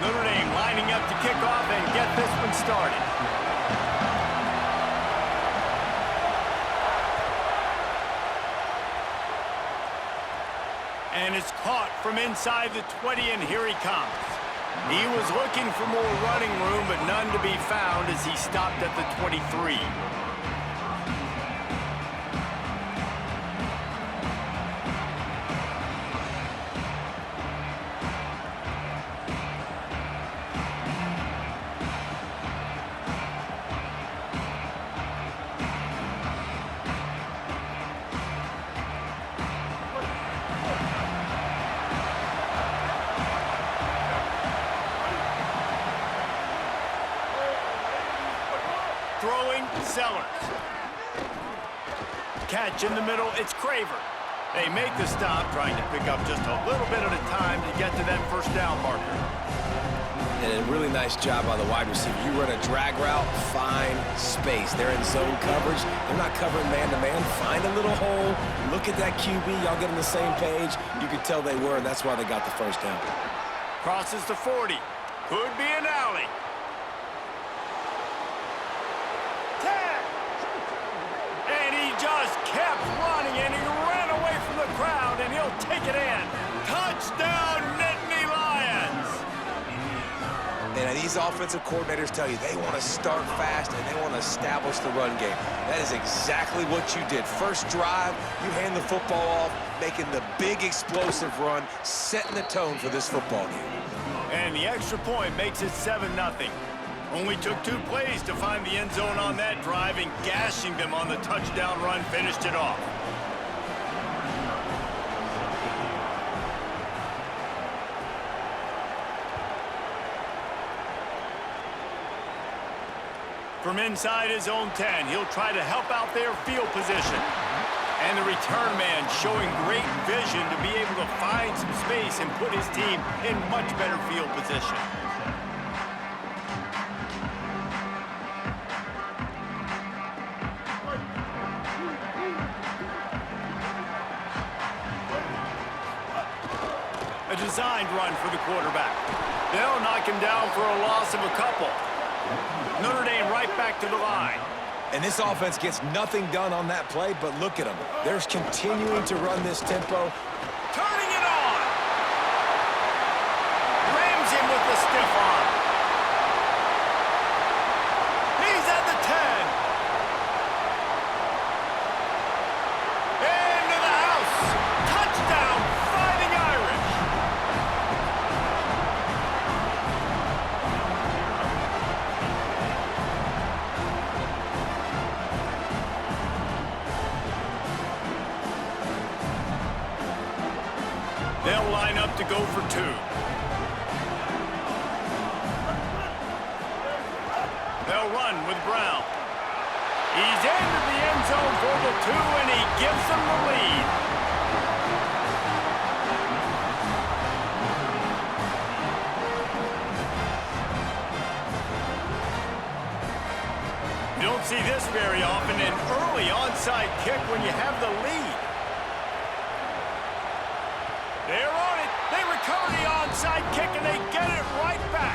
Notre Dame lining up to kick off and get this one started. And it's caught from inside the 20, and here he comes. He was looking for more running room, but none to be found as he stopped at the 23. Throwing, Sellers. Catch in the middle, it's Craver. They make the stop, trying to pick up just a little bit at a time to get to that first down marker. And a really nice job by the wide receiver. You run a drag route, find space. They're in zone coverage. They're not covering man-to-man. Find a little hole. Look at that QB. Y'all get on the same page. You could tell they were, and that's why they got the first down. Crosses the 40. Could be an alley. 10. And he just kept running, and he ran away from the crowd, and he'll take it in. Touchdown, Nittany Lions! And these offensive coordinators tell you they want to start fast and they want to establish the run game. That is exactly what you did. First drive, you hand the football off, making the big explosive run, setting the tone for this football game. And the extra point makes it 7-0. Only took 2 plays to find the end zone on that drive, and gashing them on the touchdown run finished it off. From inside his own 10, he'll try to help out their field position. And the return man showing great vision to be able to find some space and put his team in much better field position. A designed run for the quarterback. They'll knock him down for a loss of a couple. Notre Dame right back to the line. And this offense gets nothing done on that play, but look at them. They're continuing to run this tempo. Turning it on. Rams him with the stiff arm. He's at the 10. Into the house. Touchdown, Fighting Irish. They'll line up to go for 2. They'll run with Brown. He's into the end zone for the 2, and he gives them the lead. You don't see this very often, an early onside kick when you have the lead. They're on it. They recover the onside kick, and they get it right back.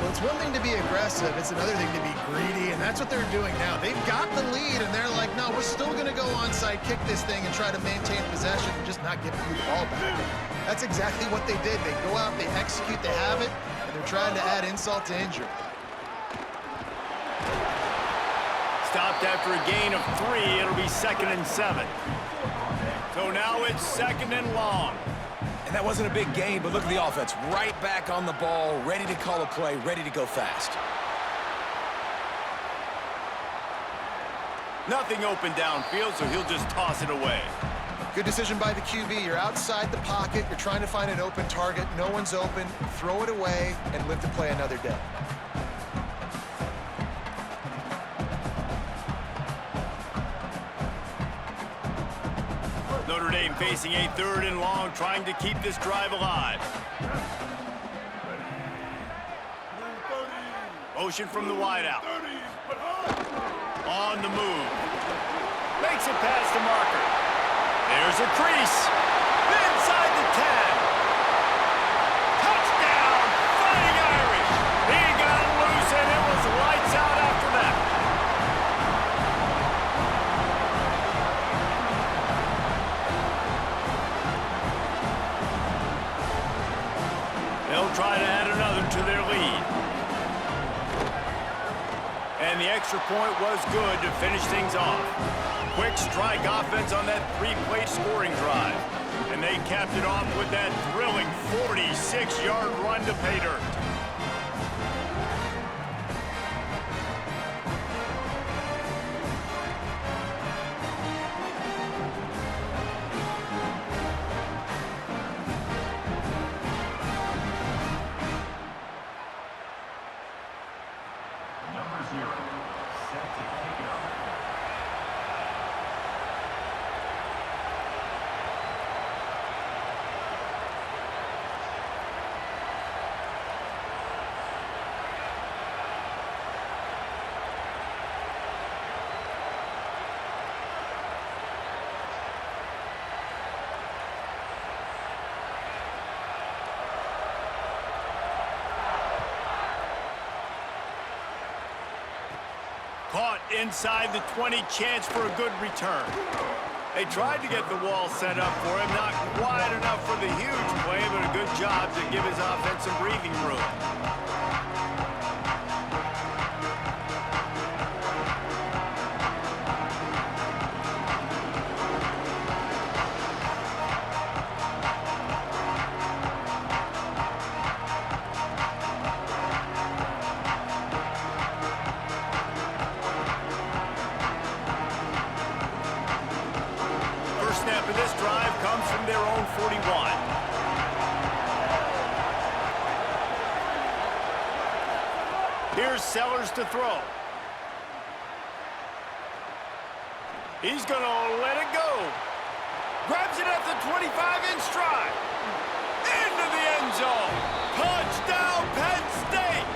Well, it's one thing to be aggressive. It's another thing to be greedy, and that's what they're doing now. They've got the lead, and they're like, no, we're still going to go onside, kick this thing, and try to maintain possession and just not give you the ball back. That's exactly what they did. They go out, they execute, they have it, and they're trying to add insult to injury. Stopped after a gain of 3. It'll be 2nd and 7. So now it's 2nd and long. And that wasn't a big gain, but look at the offense. Right back on the ball, ready to call a play, ready to go fast. Nothing open downfield, so he'll just toss it away. Good decision by the QB. You're outside the pocket. You're trying to find an open target. No one's open. Throw it away and live to play another day. Notre Dame facing a 3rd and long, trying to keep this drive alive. Motion from the wideout. On the move. Makes it past the marker. There's a crease. Inside the 10. Touchdown, Fighting Irish. They'll try to add another to their lead. And the extra point was good to finish things off. Quick strike offense on that three-play scoring drive. And they capped it off with that thrilling 46-yard run to pay dirt. Caught inside the 20, chance for a good return. They tried to get the wall set up for him, not quite enough for the huge play, but a good job to give his offense some breathing room. Snap of this drive comes from their own 41. Here's Sellers to throw. He's going to let it go. Grabs it at the 25 in stride. Into the end zone. Touchdown, Penn State.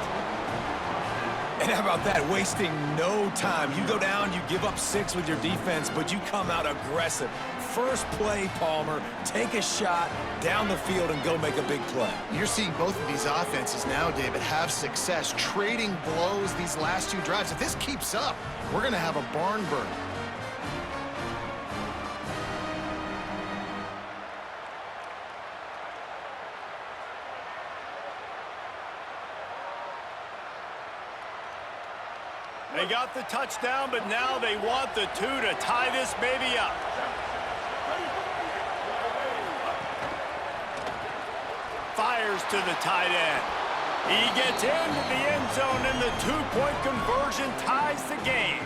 And how about that? Wasting no time. You go down, you give up 6 with your defense, but you come out aggressive. First play, Palmer, take a shot down the field and go make a big play. You're seeing both of these offenses now, David, have success trading blows these last 2 drives. If this keeps up, we're going to have a barn burner. They got the touchdown, but now they want the 2 to tie this baby up. Fires to the tight end. He gets into the end zone, and the 2-point conversion ties the game.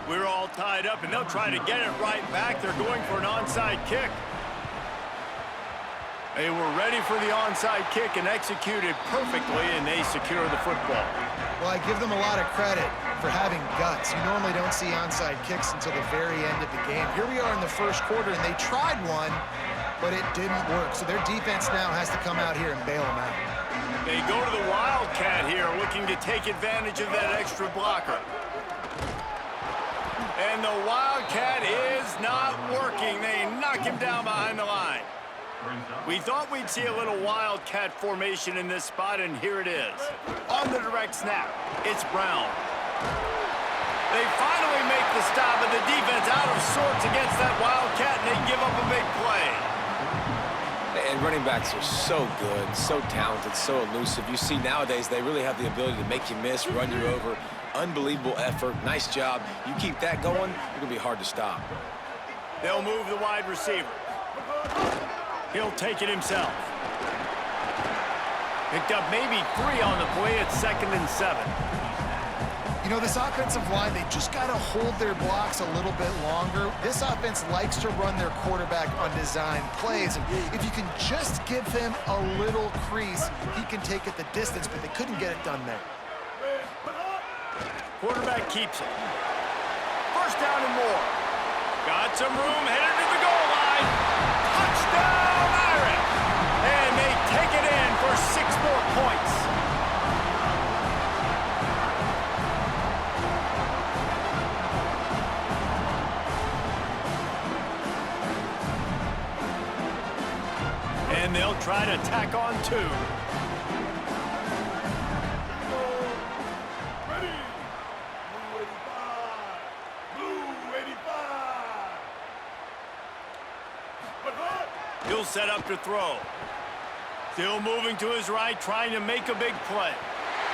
We're all tied up, and they'll try to get it right back. They're going for an onside kick. They were ready for the onside kick and executed perfectly, and they secure the football. Well, I give them a lot of credit for having guts. You normally don't see onside kicks until the very end of the game. Here we are in the first quarter, and they tried one, but it didn't work. So their defense now has to come out here and bail them out. They go to the Wildcat here, looking to take advantage of that extra blocker. And the Wildcat is not working. They knock him down behind the line. We thought we'd see a little Wildcat formation in this spot, and here it is. On the direct snap, it's Brown. They finally make the stop, and the defense out of sorts against that Wildcat, and they give up a big play. And running backs are so good, so talented, so elusive. You see nowadays they really have the ability to make you miss, run you over. Unbelievable effort. Nice job. You keep that going, you're going to be hard to stop. They'll move the wide receiver. He'll take it himself. Picked up maybe 3 on the play at 2nd and 7. You know, this offensive line, they just got to hold their blocks a little bit longer. This offense likes to run their quarterback on design plays. And if you can just give him a little crease, he can take it the distance, but they couldn't get it done there. Quarterback keeps it. First down and more. Got some room, headed to the goal line. Touchdown, Irish! And they take it in for 6 more points. They'll try to tack on 2. He'll set up to throw. Still moving to his right, trying to make a big play.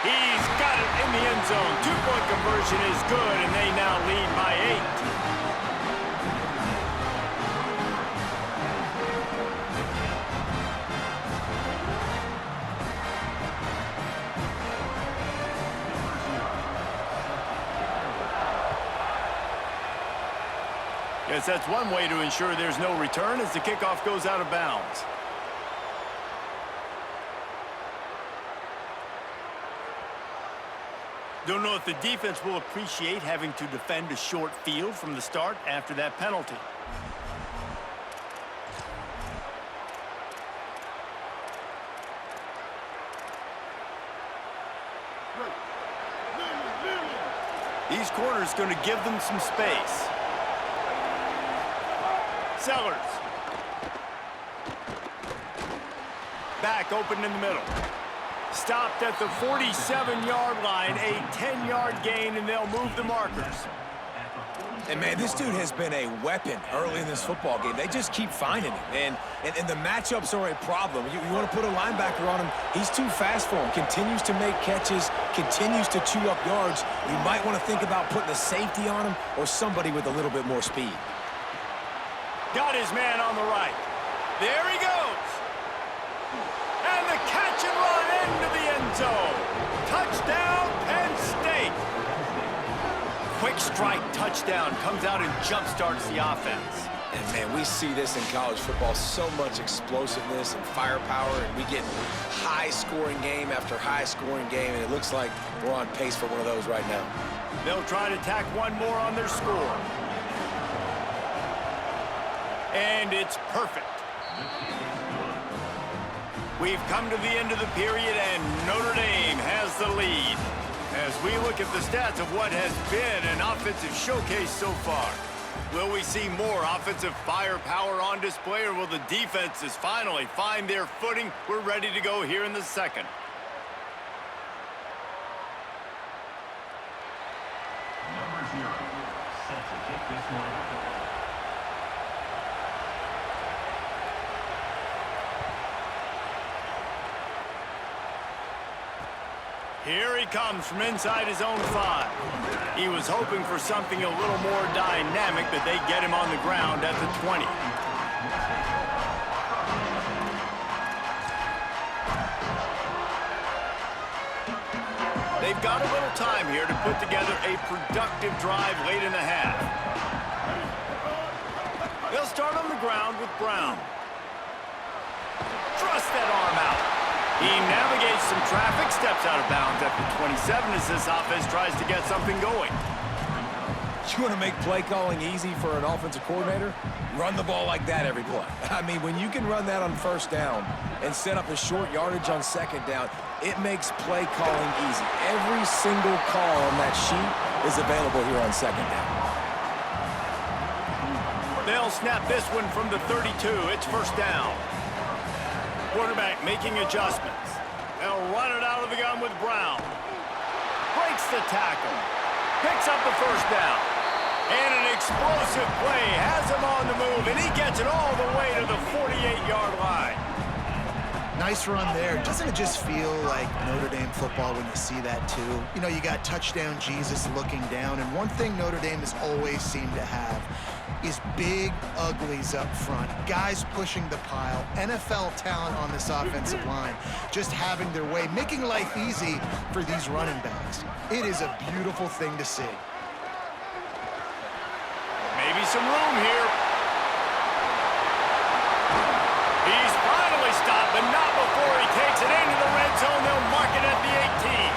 He's got it in the end zone. 2-point conversion is good, and they now lead by 8. Guess that's one way to ensure there's no return as the kickoff goes out of bounds. Don't know if the defense will appreciate having to defend a short field from the start after that penalty. These corners going to give them some space. Sellers. Back open in the middle. Stopped at the 47-yard line, a 10-yard gain, and they'll move the markers. And, man, this dude has been a weapon early in this football game. They just keep finding him. And the matchups are a problem. You want to put a linebacker on him, he's too fast for him. Continues to make catches, continues to chew up yards. You might want to think about putting a safety on him or somebody with a little bit more speed. Got his man on the right. There he goes. And the catch and run into the end zone. Touchdown, Penn State. Quick strike touchdown comes out and jump-starts the offense. And, man, we see this in college football, so much explosiveness and firepower, and we get high-scoring game after high-scoring game, and it looks like we're on pace for one of those right now. They'll try to tack one more on their score. And it's perfect. We've come to the end of the period, and Notre Dame has the lead. As we look at the stats of what has been an offensive showcase so far, will we see more offensive firepower on display, or will the defenses finally find their footing? We're ready to go here in the second. Number 0, set to kick this one. Here he comes from inside his own 5. He was hoping for something a little more dynamic, but they get him on the ground at the 20. They've got a little time here to put together a productive drive late in the half. They'll start on the ground with Brown. Thrust that arm out. He navigates some traffic, steps out of bounds at the 27 as this offense tries to get something going. You want to make play calling easy for an offensive coordinator? Run the ball like that every play. I mean, when you can run that on first down and set up a short yardage on second down, it makes play calling easy. Every single call on that sheet is available here on second down. They'll snap this one from the 32. It's first down. Quarterback making adjustments. They'll run it out of the gun with Brown. Breaks the tackle. Picks up the first down. And an explosive play has him on the move, and he gets it all the way to the 48-yard line. Nice run there. Doesn't it just feel like Notre Dame football when you see that too? You know, you got touchdown Jesus looking down, and one thing Notre Dame has always seemed to have is big uglies up front, guys pushing the pile, NFL talent on this offensive line, just having their way, making life easy for these running backs. It is a beautiful thing to see. Maybe some room here. He's finally stopped, but not before he takes it into the red zone. They'll mark it at the 18.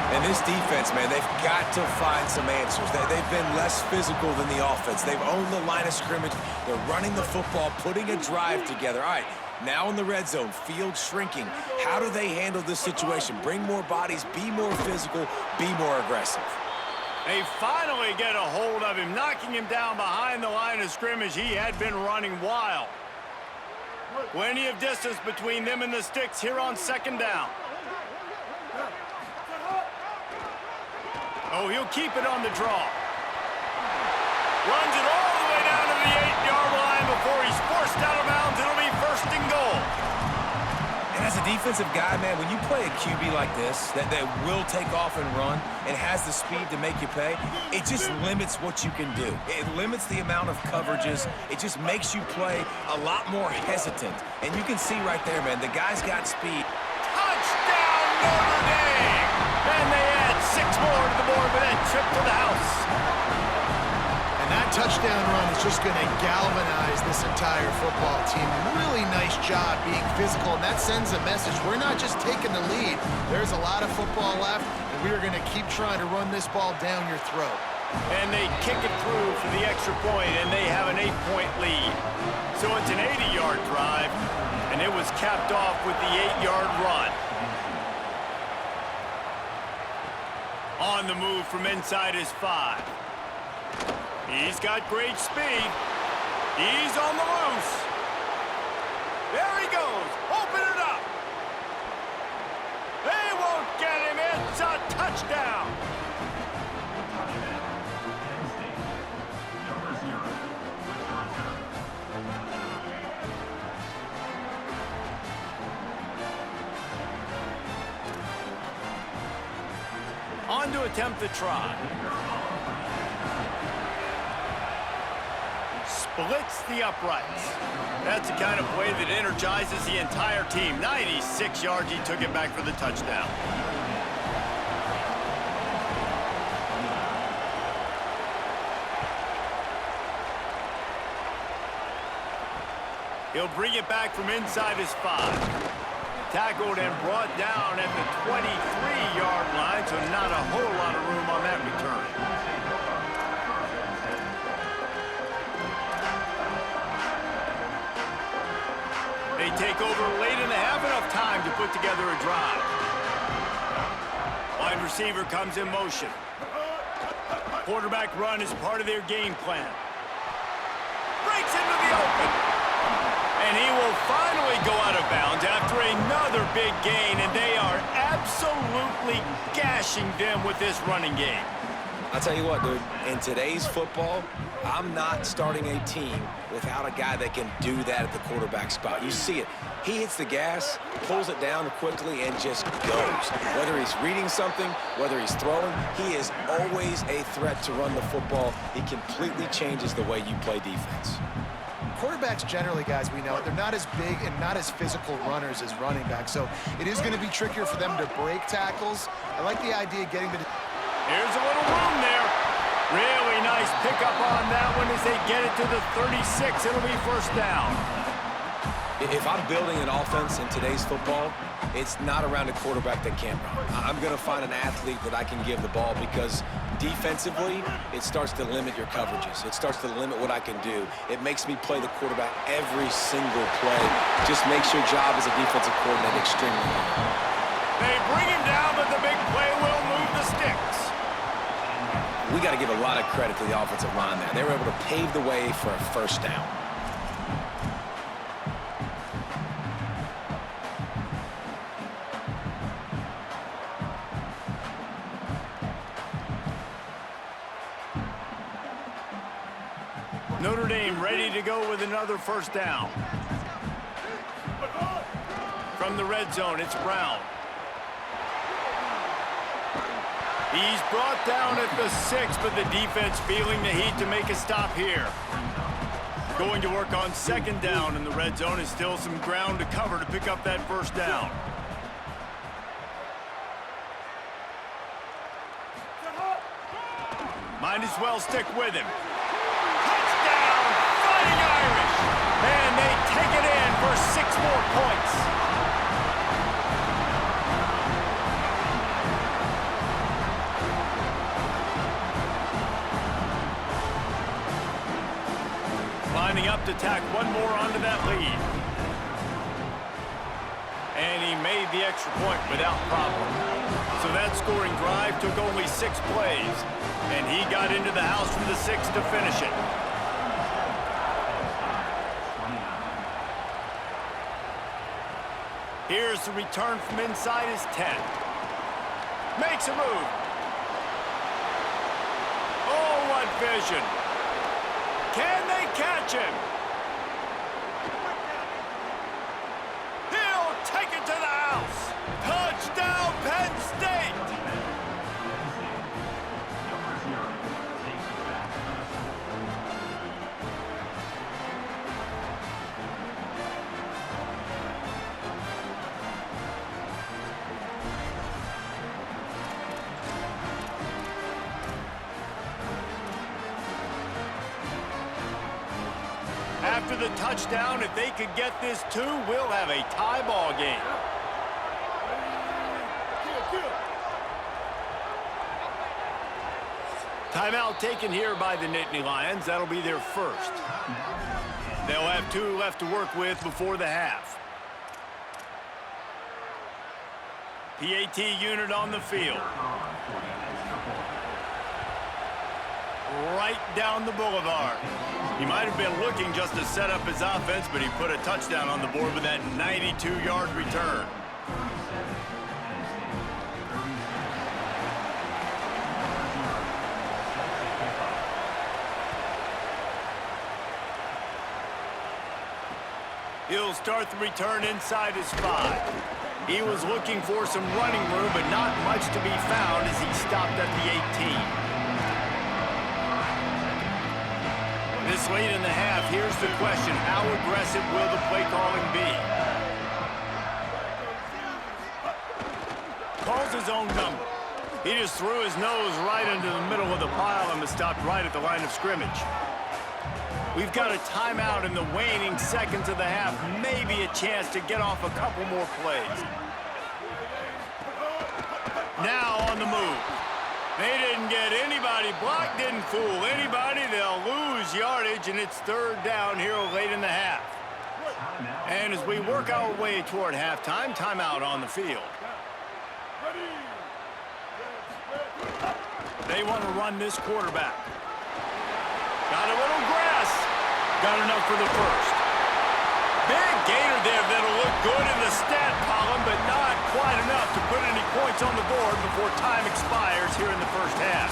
And this defense, man, they've got to find some answers. They've been less physical than the offense. They've owned the line of scrimmage. They're running the football, putting a drive together. All right, now in the red zone, field shrinking. How do they handle this situation? Bring more bodies, be more physical, be more aggressive. They finally get a hold of him, knocking him down behind the line of scrimmage. He had been running wild. Plenty of distance between them and the sticks here on second down. Oh, he'll keep it on the draw. Runs it all the way down to the 8-yard line before he's forced out of bounds. It'll be first and goal. And as a defensive guy, man, when you play a QB like this, that will take off and run and has the speed to make you pay, it just limits what you can do. It limits the amount of coverages. It just makes you play a lot more hesitant. And you can see right there, man, the guy's got speed. Touchdown, Notre Dame! And they add 6 more to the board with that trip to the house. And that touchdown run is just going to galvanize this entire football team. Really nice job being physical, and that sends a message. We're not just taking the lead. There's a lot of football left, and we are going to keep trying to run this ball down your throat. And they kick it through for the extra point, and they have an 8-point lead. So it's an 80-yard drive, and it was capped off with the 8-yard run. On the move from inside his 5. He's got great speed. He's on the loose. There he goes. Open it up. They won't get him. It's a touchdown. Dynasty. Number 0. On to attempt the try. Splits the uprights. That's the kind of play that energizes the entire team. 96 yards, he took it back for the touchdown. He'll bring it back from inside his 5. Tackled and brought down at the 23-yard line, so not a whole lot of room on that return. They take over late in the half, enough time to put together a drive. Wide receiver comes in motion. Quarterback run is part of their game plan. Breaks into the open. And he will finally go out of bounds after another big gain, and they are absolutely gashing them with this running game. I'll tell you what, dude, in today's football, I'm not starting a team without a guy that can do that at the quarterback spot. You see it. He hits the gas, pulls it down quickly, and just goes. Whether he's reading something, whether he's throwing, he is always a threat to run the football. He completely changes the way you play defense. Quarterbacks generally, guys, we know, they're not as big and not as physical runners as running backs, so it is going to be trickier for them to break tackles. I like the idea of getting to the... Here's a little room there. Really nice pickup on that one as they get it to the 36. It'll be first down. If I'm building an offense in today's football, it's not around a quarterback that can't run. I'm going to find an athlete that I can give the ball because defensively, it starts to limit your coverages. It starts to limit what I can do. It makes me play the quarterback every single play. Just makes your job as a defensive coordinator extremely hard. They bring him down, but the big play will move the sticks. We got to give a lot of credit to the offensive line there. They were able to pave the way for a first down. Notre Dame ready to go with another first down. From the red zone, it's Brown. He's brought down at the 6, but the defense feeling the heat to make a stop here. Going to work on second down in the red zone. Is still some ground to cover to pick up that first down. Might as well stick with him. Touchdown, Fighting Irish! And they take it in for 6 more points. Lining up to tack one more onto that lead. And he made the extra point without problem. So that scoring drive took only 6 plays. And he got into the house from the 6 to finish it. Here's the return from inside his 10. Makes a move. Oh, what vision. Can they catch him? He'll take it to the house. Touchdown, Penn State. After the touchdown, if they could get this too, we'll have a tie ball game. Timeout taken here by the Nittany Lions. That'll be their first. They'll have 2 left to work with before the half. PAT unit on the field. Right down the boulevard. He might have been looking just to set up his offense, but he put a touchdown on the board with that 92-yard return. He'll start the return inside his 5. He was looking for some running room, but not much to be found as he stopped at the 18. This late in the half, here's the question. How aggressive will the play calling be? Calls his own number. He just threw his nose right into the middle of the pile and was stopped right at the line of scrimmage. We've got a timeout in the waning seconds of the half. Maybe a chance to get off a couple more plays. Now on the move. They didn't get anybody blocked, didn't fool anybody. They'll lose yardage, and it's 3rd down here late in the half. And as we work our way toward halftime, timeout on the field. They want to run this quarterback. Got a little grass. Got enough for the first. Big gainer there that'll look good in the stat column, but not quite enough to put any points on the board before time expires here in the first half.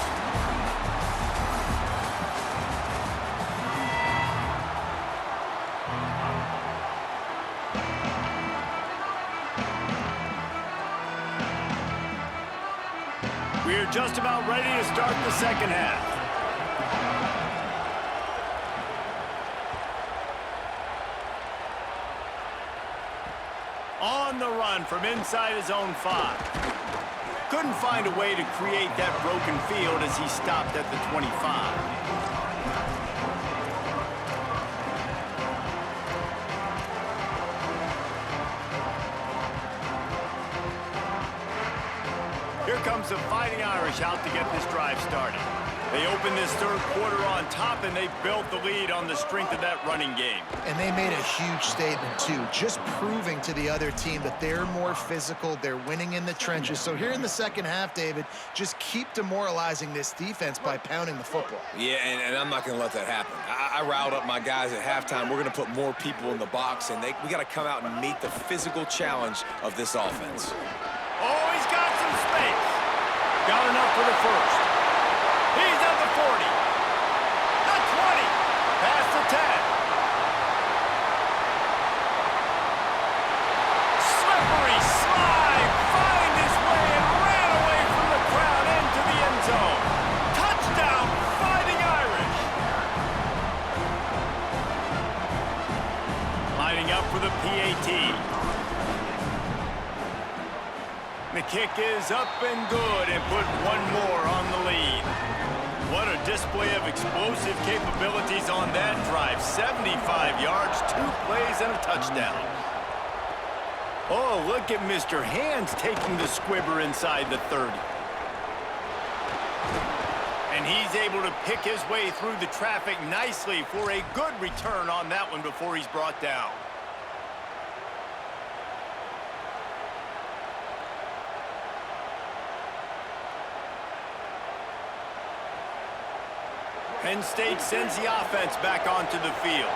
We're just about ready to start the second half. On the run from inside his own 5. Couldn't find a way to create that broken field as he stopped at the 25. Here comes the Fighting Irish out to get this drive started. They opened this 3rd quarter on top, and they built the lead on the strength of that running game. And they made a huge statement, too, just proving to the other team that they're more physical, they're winning in the trenches. So here in the second half, David, just keep demoralizing this defense by pounding the football. Yeah, and I'm not going to let that happen. I riled up my guys at halftime. We're going to put more people in the box, and we got to come out and meet the physical challenge of this offense. Oh, he's got some space. Got enough for the first. He's at the 40. The 20. Past the 10. Slippery slide. Find his way and ran away from the crowd into the end zone. Touchdown, Fighting Irish. Lining up for the PAT. The kick is up and good and put one more on the lead. What a display of explosive capabilities on that drive. 75 yards, 2 plays, and a touchdown. Oh, look at Mr. Hands taking the squibber inside the 30. And he's able to pick his way through the traffic nicely for a good return on that one before he's brought down. Penn State sends the offense back onto the field.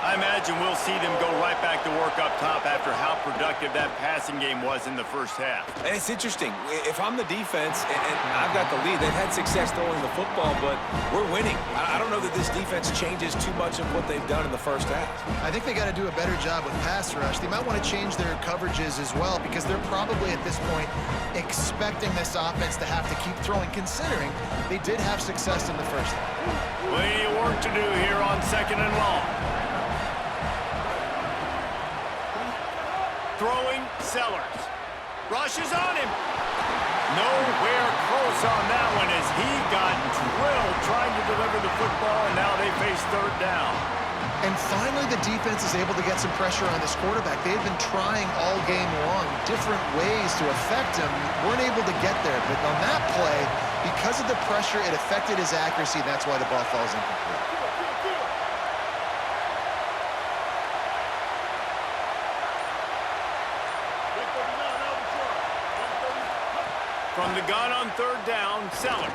I imagine we'll see them go right back to work up top after how productive that passing game was in the first half. And it's interesting. If I'm the defense and I've got the lead, they've had success throwing the football, but we're winning. I don't know that this defense changes too much of what they've done in the first half. I think they got to do a better job with pass rush. They might want to change their coverages as well because they're probably at this point expecting this offense to have to keep throwing, considering they did have success in the first half. Plenty of work to do here on 2nd and long. Throwing Sellers. Rushes on him. Nowhere close on that one as he got drilled trying to deliver the football, and now they face 3rd down. And finally, the defense is able to get some pressure on this quarterback. They had been trying all game long different ways to affect him. Weren't able to get there, but on that play, because of the pressure, it affected his accuracy. That's why the ball falls incomplete. From the gun on 3rd down, Sellers.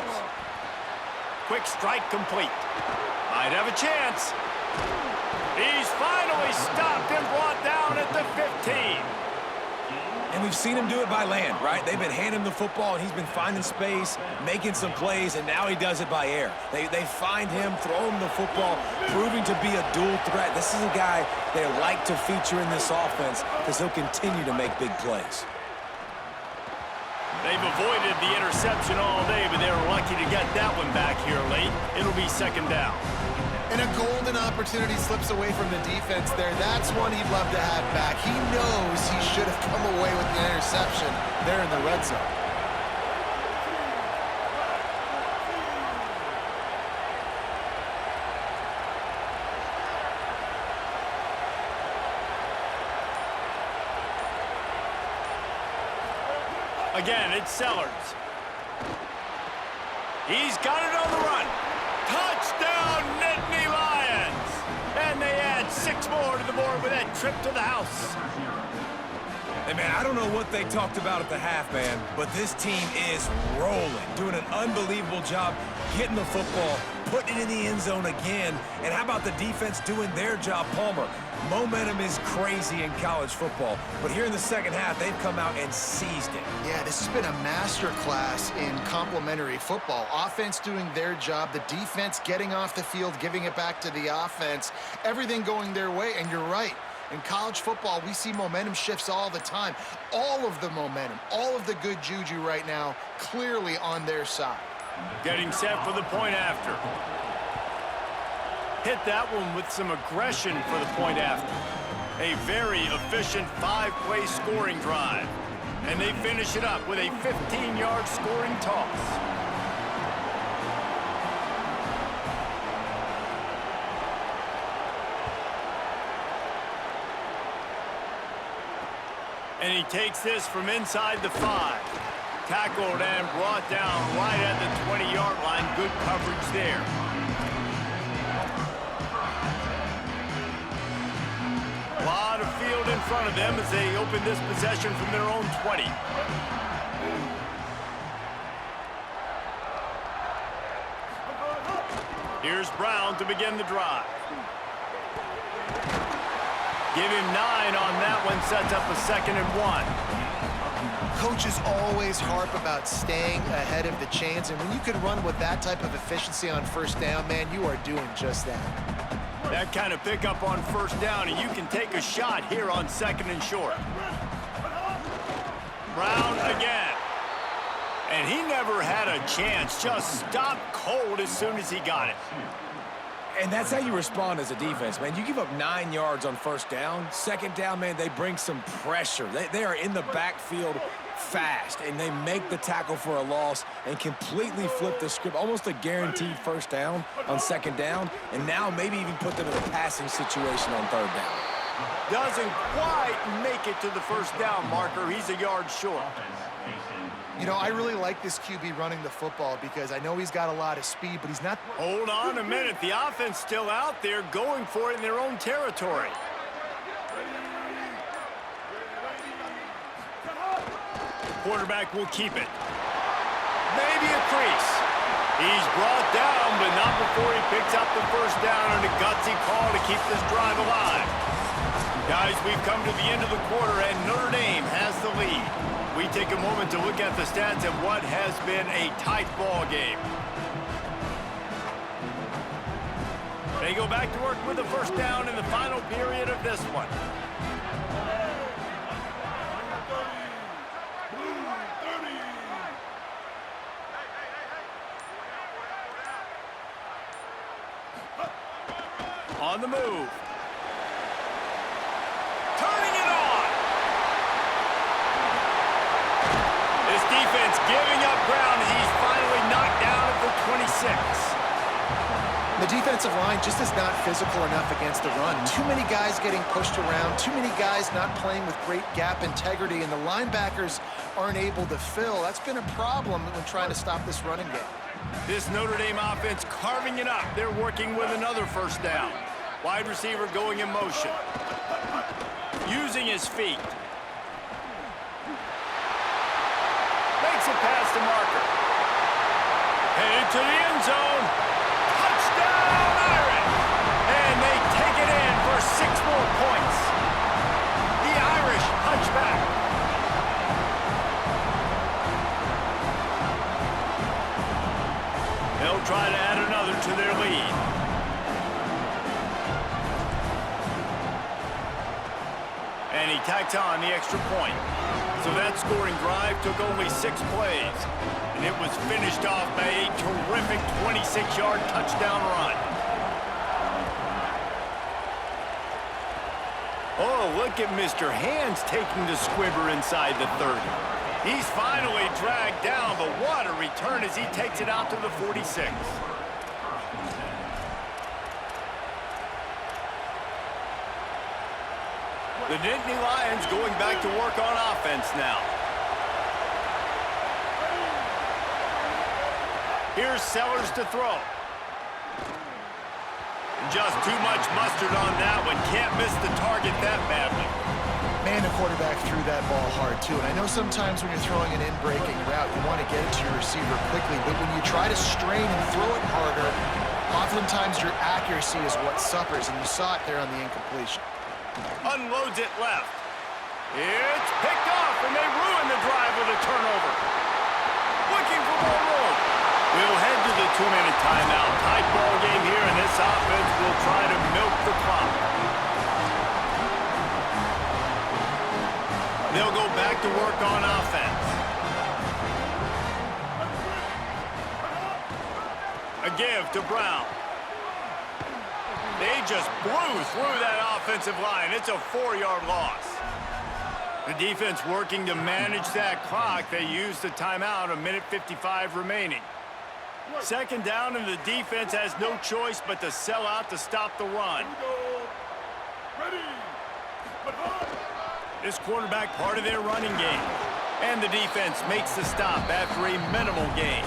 Quick strike complete. Might have a chance. He's finally stopped and brought down at the 15. And we've seen him do it by land, right? They've been handing him the football, and he's been finding space, making some plays, and now he does it by air. They find him, throw him the football, proving to be a dual threat. This is a guy they like to feature in this offense because he'll continue to make big plays. They've avoided the interception all day, but they were lucky to get that one back here late. It'll be 2nd down. And a golden opportunity slips away from the defense there. That's one he'd love to have back. He knows he should have come away with the interception there in the red zone. Again, it's Sellers. He's got it on the run. Touchdown, Nittany Lions! And they add 6 more to the board with that trip to the house. Hey, man, I don't know what they talked about at the half, man, but this team is rolling, doing an unbelievable job getting the football, putting it in the end zone again. And how about the defense doing their job, Palmer? Momentum is crazy in college football, but here in the second half, they've come out and seized it. Yeah, this has been a masterclass in complementary football. Offense doing their job, the defense getting off the field, giving it back to the offense, everything going their way, and you're right. In college football, we see momentum shifts all the time. All of the momentum, all of the good juju right now, clearly on their side. Getting set for the point after. Hit that one with some aggression for the point after. A very efficient 5-play scoring drive. And they finish it up with a 15-yard scoring toss. And he takes this from inside the 5. Tackled and brought down right at the 20-yard line. Good coverage there. A lot of field in front of them as they open this possession from their own 20. Here's Brown to begin the drive. Give him 9 on that one, sets up a 2nd and 1. Coaches always harp about staying ahead of the chains, and when you can run with that type of efficiency on 1st down, man, you are doing just that. That kind of pickup on 1st down, and you can take a shot here on 2nd and short. Brown again. And he never had a chance, just stopped cold as soon as he got it. And that's how you respond as a defense, man. You give up 9 yards on 1st down. 2nd down, man, they bring some pressure. They are in the backfield fast, and they make the tackle for a loss and completely flip the script. Almost a guaranteed 1st down on 2nd down, and now maybe even put them in a passing situation on 3rd down. Doesn't quite make it to the 1st down marker. He's a yard short. You know, I really like this QB running the football because I know he's got a lot of speed, but he's not... Hold on a minute. The offense still out there going for it in their own territory. Quarterback will keep it. Maybe a crease. He's brought down, but not before before he picks up the first down and a gutsy call to keep this drive alive. Guys, we've come to the end of the quarter, and Notre Dame has the lead. We take a moment to look at the stats of what has been a tight ball game. They go back to work with a first down in the final period of this one. On the move. Turning it on. This defense giving up ground as he's finally knocked down at the 26. The defensive line just is not physical enough against the run. Too many guys getting pushed around, too many guys not playing with great gap integrity, and the linebackers aren't able to fill. That's been a problem when trying to stop this running game. This Notre Dame offense carving it up. They're working with another first down. Wide receiver going in motion. Using his feet. Makes it past the marker. Headed to the end zone. Touchdown, Irish! And they take it in for 6 more points. The Irish punch back. They'll try to add another to their lead. And he tacks on the extra point. So that scoring drive took only 6 plays. And it was finished off by a terrific 26-yard touchdown run. Oh, look at Mr. Hands taking the squibber inside the 30. He's finally dragged down, but what a return as he takes it out to the 46. The Nittany Lions going back to work on offense now. Here's Sellers to throw. Just too much mustard on that one. Can't miss the target that badly. Man, the quarterback threw that ball hard, too. And I know sometimes when you're throwing an in-breaking route, you want to get it to your receiver quickly. But when you try to strain and throw it harder, oftentimes your accuracy is what suffers. And you saw it there on the incompletion. Unloads it left. It's picked off, and they ruin the drive with a turnover. Looking for more room. We'll head to the 2-minute timeout. Tight ball game here, and this offense will try to milk the clock. They'll go back to work on offense. A give to Brown. They just blew through that offensive line. It's a 4-yard loss. The defense working to manage that clock. They used the timeout, 1:55 remaining. Second down, and the defense has no choice but to sell out to stop the run. This quarterback part of their running game. And the defense makes the stop after a minimal gain.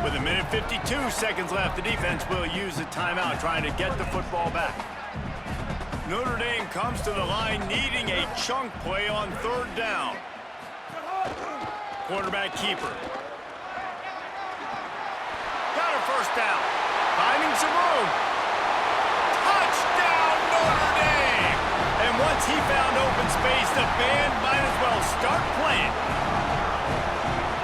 With 1:52 seconds left, the defense will use a timeout trying to get the football back. Notre Dame comes to the line needing a chunk play on 3rd down. Quarterback keeper. Got a first down. Finding some room. Touchdown, Notre Dame! And once he found open space, the band might as well start playing.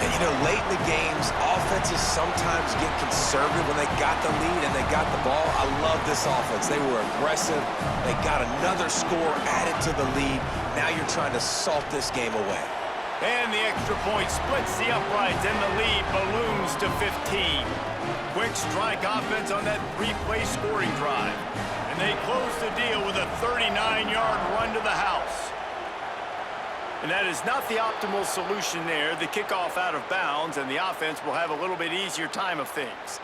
And, you know, late in the games, offenses sometimes get conservative when they got the lead and they got the ball. I love this offense. They were aggressive. They got another score added to the lead. Now you're trying to salt this game away. And the extra point splits the uprights, and the lead balloons to 15. Quick strike offense on that 3-play scoring drive. And they close the deal with a 39-yard run to the house. And that is not the optimal solution there. The kickoff out of bounds, and the offense will have a little bit easier time of things.